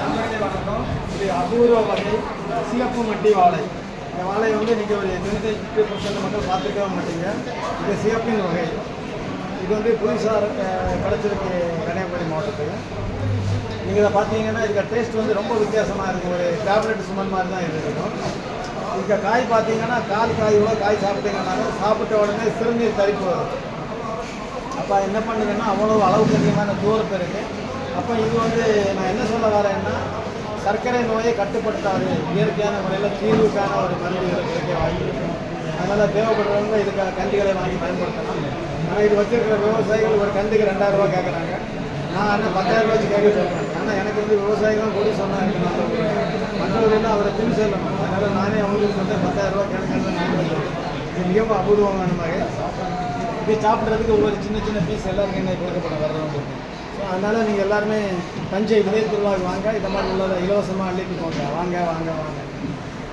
நண்பர்களே வணக்கம். இது அபூர்வ வகை சிகப்பு மட்டி வாழை. இந்த வாழை வந்து நீங்கள் ஒரு 95% மக்கள் பார்த்துருக்க மாட்டீங்க. இது சிகப்பின் வகை. இது வந்து புதுசாக கிடச்சிருக்கு கன்னியாகுமரி மாவட்டத்தில். நீங்கள் இதை பார்த்தீங்கன்னா இதுக்கு டேஸ்ட் வந்து ரொம்ப வித்தியாசமாக இருக்கும். ஒரு டேப்லெட் சுமன் மாதிரி தான் இது இருக்கும். இதுக்கு காய் பார்த்தீங்கன்னா காயோட காய் சாப்பிட்டீங்கன்னாலும் சாப்பிட்ட உடனே சிறுநீர் தரிப்பு வரும். அப்போ என்ன பண்ணுங்கன்னா அவ்வளோ அளவுக்கு அதிகமான தூரத்து இருக்குது. அப்போ இது வந்து நான் என்ன சொல்ல வரேன்னா, சர்க்கரை நோயை கட்டுப்படுத்தாது, இயற்கையான முறையில் தீர்வுக்கான ஒரு மருந்து கிடைக்க வாங்கி அதனால் தேவைப்படுறவங்க இதுக்காக கண்டிகளை வாங்கி பயன்படுத்தலாம். ஆனால் இது வச்சிருக்கிற விவசாயிகள் ஒரு கண்டுக்கு 2000 ரூபா கேட்குறாங்க. நான் என்ன 10,000 ரூபாய்க்கு கேட்க சொல்கிறேன். ஆனால் எனக்கு வந்து விவசாயிகளும் கூட சொன்னாங்க, மற்றவர்கள் அவரை பின் செல்லணும். அதனால் நானே அவங்களுக்கு வந்து 10,000 ரூபா கேட்கறது நான் சொல்லுவேன். இது மிகவும் அபூர்வமான வகை. இது சாப்பிட்றதுக்கு ஒவ்வொரு சின்ன சின்ன பீஸ் எல்லாருக்கும் என்ன கொடுக்கப்பட வர்றவங்களுக்கு. ஸோ அதனால் நீங்கள் எல்லாருமே தஞ்சை விதை திருவிழாவுக்கு வாங்க. இந்த மாதிரி உள்ளதை இலவசமாக அள்ளிட்டு போங்க. வாங்க வாங்க வாங்க.